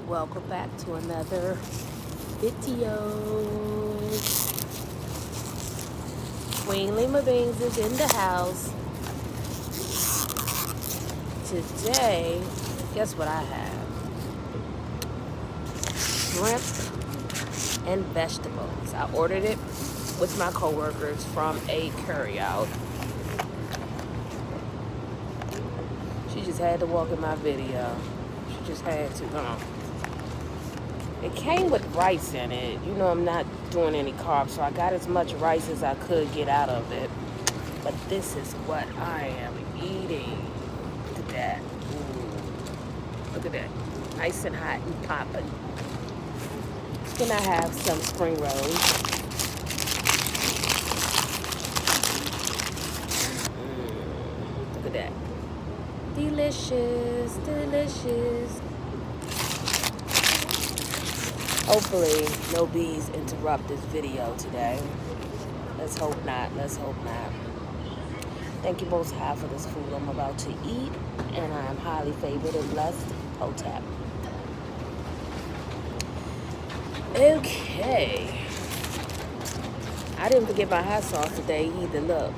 Welcome back to another video. Queen Lima Beans is in the house. Today, guess what I have? Shrimp and vegetables. I ordered it with my coworkers from a carryout. She just had to walk in my video. She just had to. It came with rice in it. You know I'm not doing any carbs, so I got as much rice as I could get out of it. But this is what I am eating. Look at that. Ooh. Look at that. Nice and hot and popping. Then I have some spring rolls. Look at that. Delicious, delicious. Hopefully, no bees interrupt this video today. Let's hope not. Let's hope not. Thank you Most High for this food I'm about to eat, and I am highly favored and blessed. Hotep. Okay. I didn't forget my hot sauce today either. Look,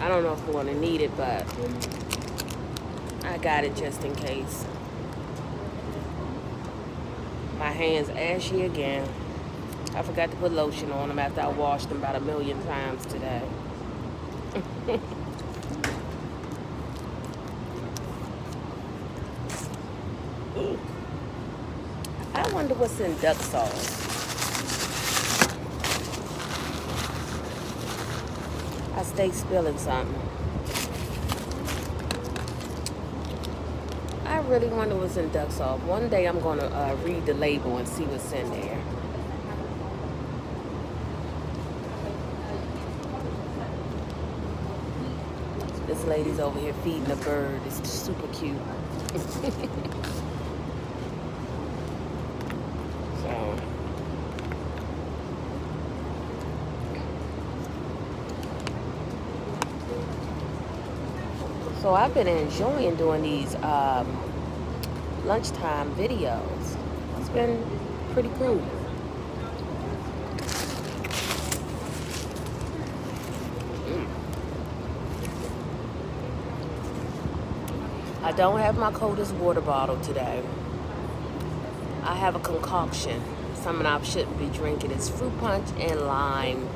I don't know if I'm gonna need it, but I got it just in case. My hands ashy again. I forgot to put lotion on them after I washed them about 1,000,000 times today. I wonder what's in duck sauce. I stay spilling something. I really wonder what's in duck sauce. One day I'm going to read the label and see what's in there. This lady's over here feeding a bird. It's super cute. So I've been enjoying doing these lunchtime videos. It's been pretty cool. I don't have my coldest water bottle today. I have a concoction. Something I shouldn't be drinking. It's fruit punch and lime.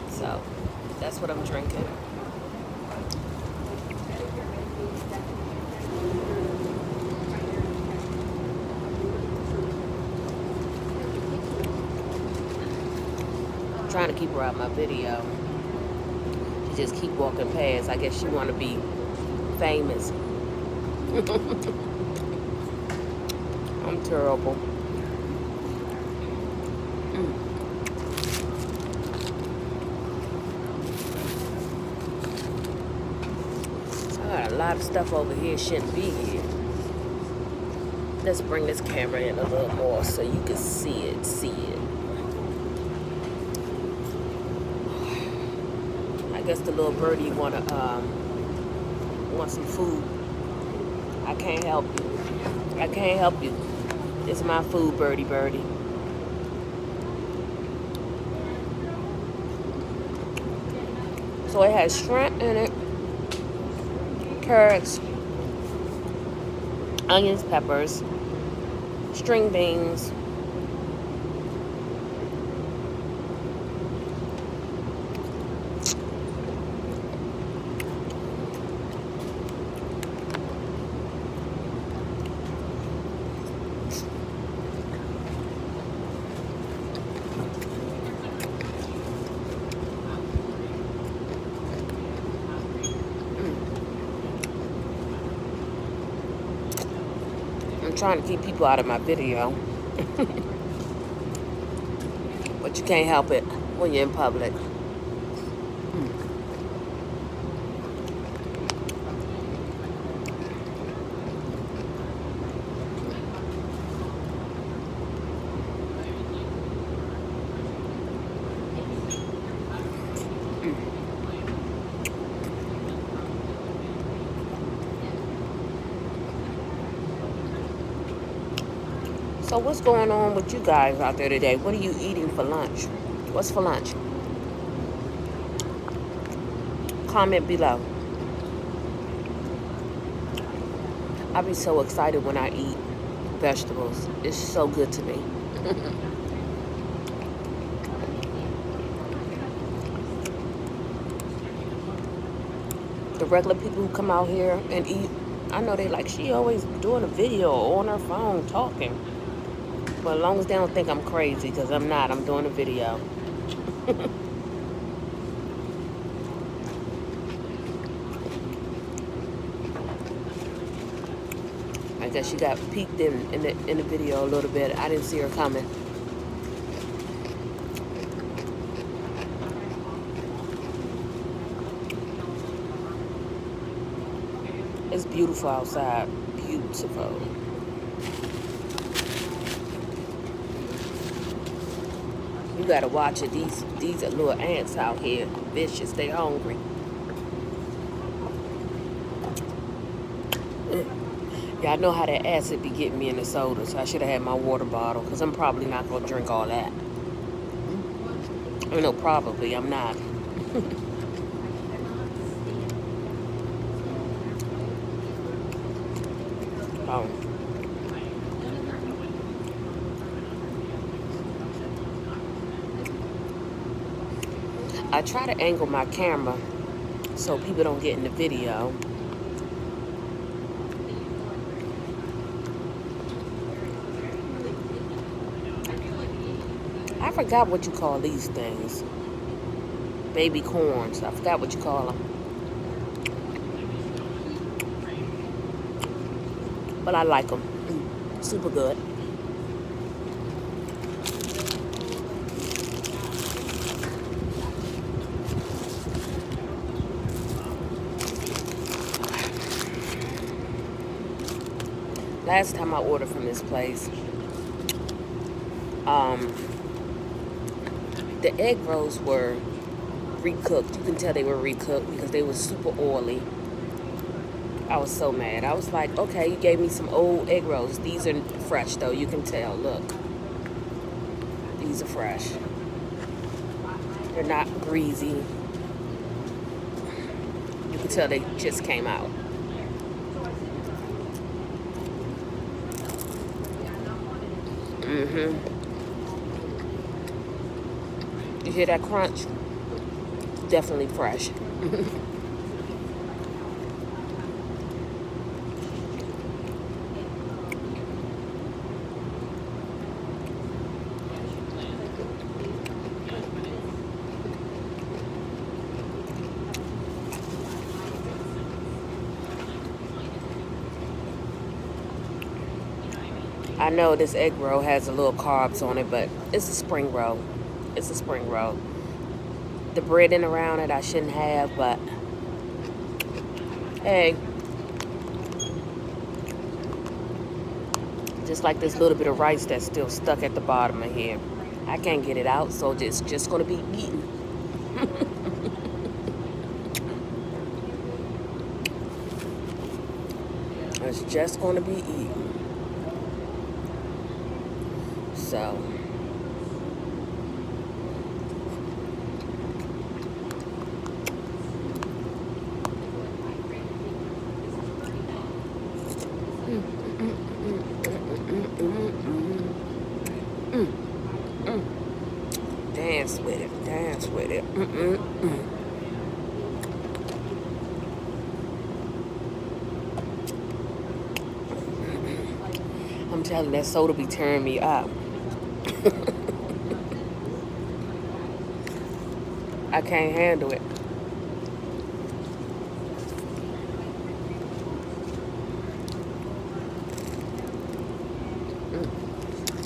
So that's what I'm drinking. Trying to keep her out my video. She just keep walking past. I guess she want to be famous. I'm terrible. I got a lot of stuff over here shouldn't be here. Let's bring this camera in a little more so you can see it. I guess the little birdie want some food. I can't help you. I can't help you. It's my food, birdie. So it has shrimp in it, carrots, onions, peppers, string beans, I'm trying to keep people out of my video. But you can't help it when you're in public. So what's going on with you guys out there today? What are you eating for lunch? What's for lunch? Comment below. I be so excited when I eat vegetables. It's so good to me. The regular people who come out here and eat, I know they like, she always doing a video on her phone talking. But as long as they don't think I'm crazy, because I'm not, I'm doing a video. I guess she got peeked in the video a little bit. I didn't see her coming. It's beautiful outside. Beautiful. You gotta watch it. These are little ants out here. Vicious. They hungry. Y'all know how that acid be getting me in the soda, so I should have had my water bottle, because I'm probably not gonna drink all that. No, probably. I'm not. I try to angle my camera so people don't get in the video. I forgot what you call these things. Baby corns. I forgot what you call them. But I like them. Super good. Last time I ordered from this place, the egg rolls were recooked. You can tell they were recooked because they were super oily. I was so mad. I was like, okay, you gave me some old egg rolls. These are fresh though, you can tell, look. These are fresh. They're not greasy. You can tell they just came out. You hear that crunch? Definitely fresh. I know this egg roll has a little carbs on it, but it's a spring roll. It's a spring roll. The breading around it I shouldn't have, but hey. Just like this little bit of rice that's still stuck at the bottom of here. I can't get it out, so it's just going to be eaten. It's just going to be eaten. So, dance with it, dance with it. I'm telling you, that soda be tearing me up. I can't handle it.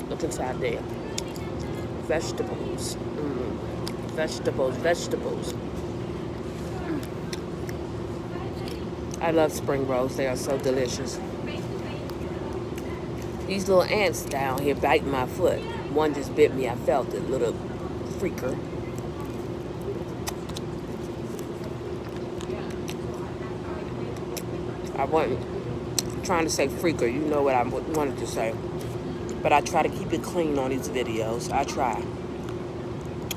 Look inside there. Vegetables. Vegetables, vegetables. I love spring rolls. They are so delicious. These little ants down here biting my foot. One just bit me. I felt it, little freaker. I wasn't trying to say freaker. You know what I wanted to say. But I try to keep it clean on these videos. I try.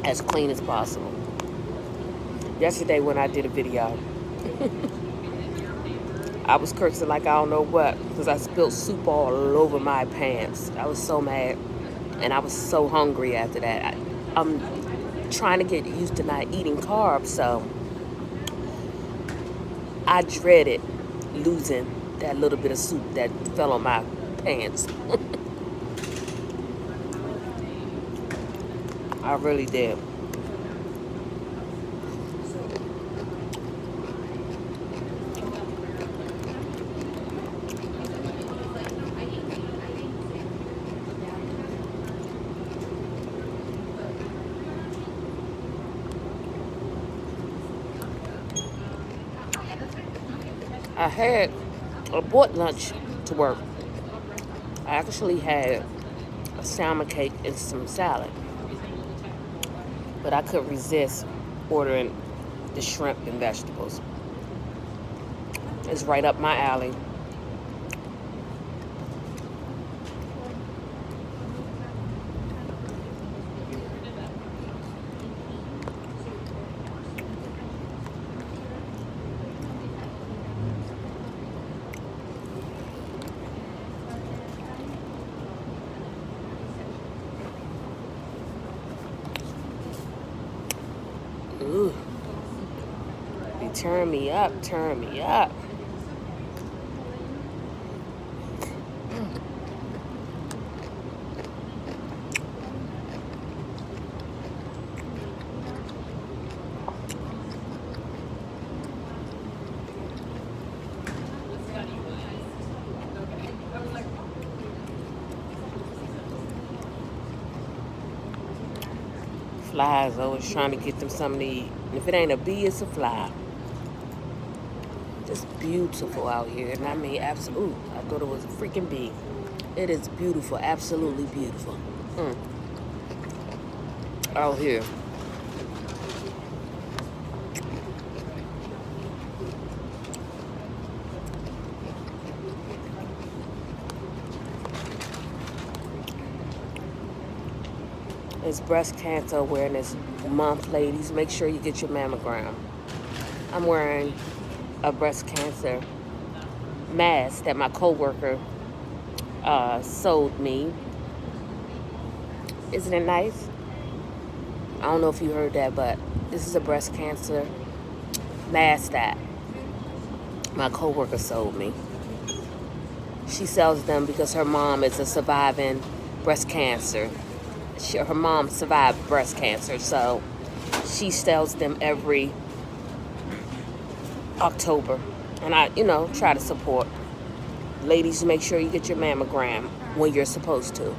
As clean as possible. Yesterday when I did a video, I was cursing like I don't know what because I spilled soup all over my pants. I was so mad. And I was so hungry after that. I'm trying to get used to not eating carbs, so I dreaded losing that little bit of soup that fell on my pants. I really did. I bought lunch to work. I actually had a salmon cake and some salad. But I couldn't resist ordering the shrimp and vegetables. It's right up my alley. Ooh. You turn me up, turn me up. Flies, always trying to get them something to eat. And if it ain't a bee, it's a fly. It's beautiful out here. And I mean, absolutely. I thought it was a freaking bee. It is beautiful. Absolutely beautiful. Out here. It's Breast Cancer Awareness Month, ladies. Make sure you get your mammogram. I'm wearing a breast cancer mask that my coworker sold me. Isn't it nice? I don't know if you heard that, but this is a breast cancer mask that my coworker sold me. She sells them because her mom is a surviving breast cancer. Her mom survived breast cancer, so she sells them every October. And I, try to support. Ladies, make sure you get your mammogram when you're supposed to.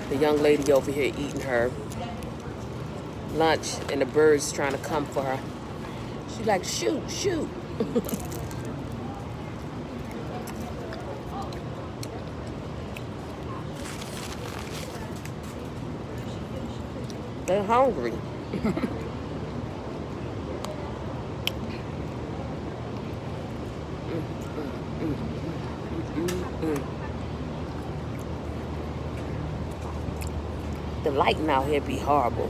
The young lady over here eating her lunch, and the bird's trying to come for her. She's like, shoot, shoot. They're hungry. The lighting out here be horrible.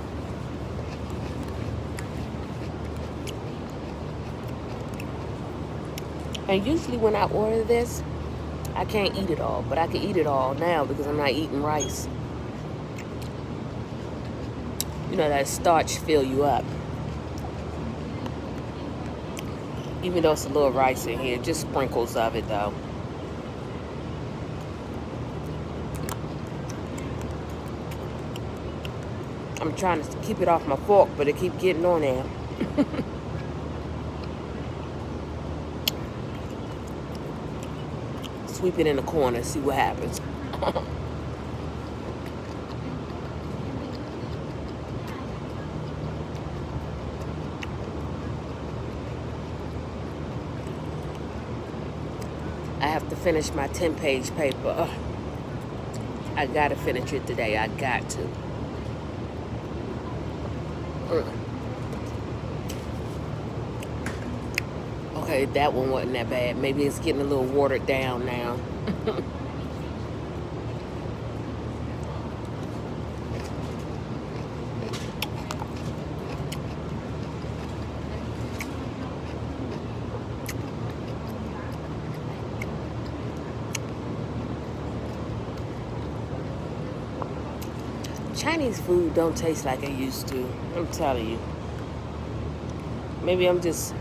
And usually when I order this, I can't eat it all, but I can eat it all now because I'm not eating rice. You know, that starch fill you up. Even though it's a little rice in here, just sprinkles of it though. I'm trying to keep it off my fork, but it keep getting on there. Sweep it in the corner, see what happens. I have to finish my 10-page paper. I gotta finish it today. I got to. Okay, that one wasn't that bad. Maybe it's getting a little watered down now. Chinese food don't taste like it used to. I'm telling you. Maybe I'm just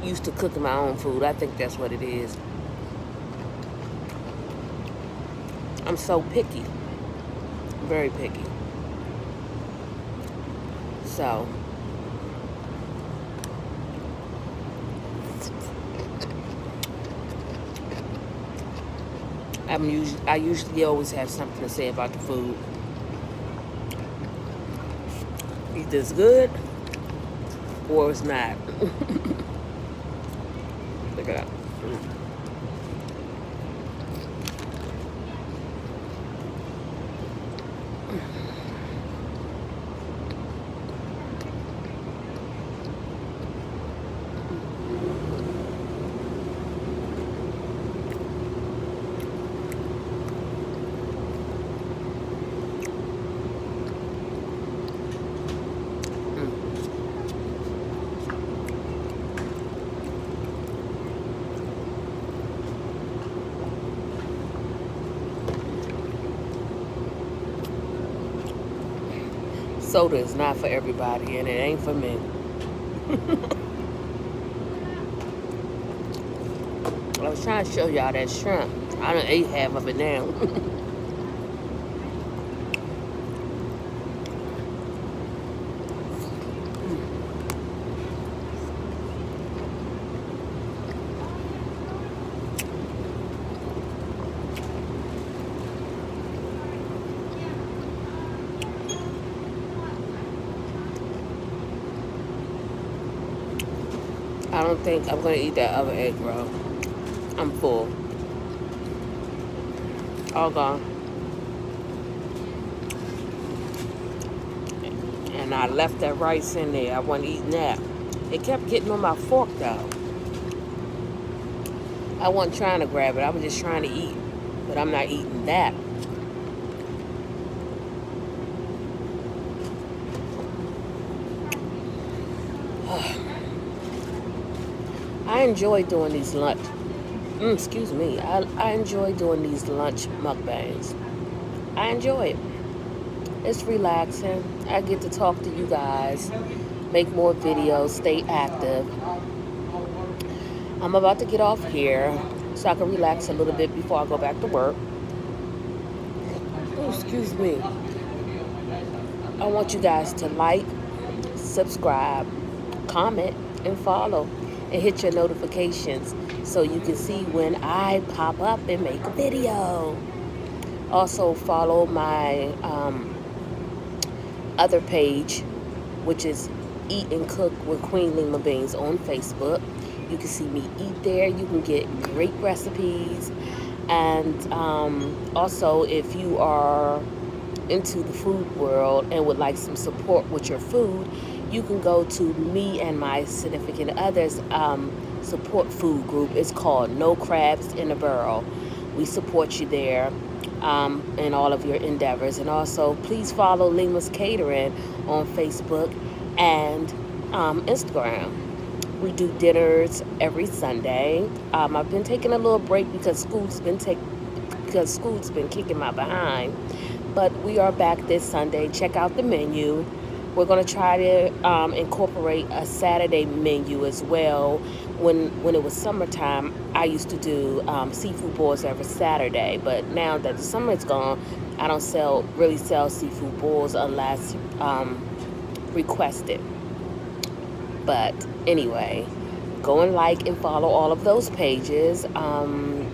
used to cooking my own food. I think that's what it is. I'm so picky. Very picky. So I usually always have something to say about the food. Either it's good or it's not. Look at that. Soda is not for everybody, and it ain't for me. I was trying to show y'all that shrimp. I done ate half of it now. I don't think I'm gonna eat that other egg roll. I'm full. All gone. And I left that rice in there. I wasn't eating that. It kept getting on my fork though. I wasn't trying to grab it. I was just trying to eat. But I'm not eating that. I enjoy doing these lunch. Excuse me. I enjoy doing these lunch mukbangs. I enjoy it. It's relaxing. I get to talk to you guys, make more videos, stay active. I'm about to get off here so I can relax a little bit before I go back to work. Oh, excuse me. I want you guys to like, subscribe, comment, and follow, and hit your notifications so you can see when I pop up and make a video. Also follow my other page, which is Eat and Cook with Queen Lima Beans on Facebook. You can see me eat there. You can get great recipes. And also, if you are into the food world and would like some support with your food, you can go to me and my significant other's support food group. It's called No Crabs in a Barrel. We support you there in all of your endeavors. And also, please follow Lima's Catering on Facebook and Instagram. We do dinners every Sunday. I've been taking a little break because school's been kicking my behind. But we are back this Sunday. Check out the menu. We're going to try to incorporate a Saturday menu as well. When it was summertime, I used to do seafood boils every Saturday. But now that the summer is gone, I don't really sell seafood boils unless requested. But anyway, go and like and follow all of those pages.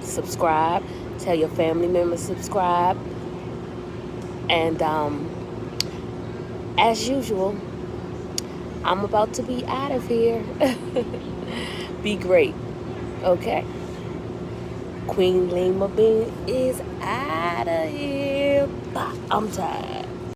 Subscribe. Tell your family members subscribe. And as usual, I'm about to be out of here. Be great. Okay? Queen Lima Bean is out of here. I'm tired.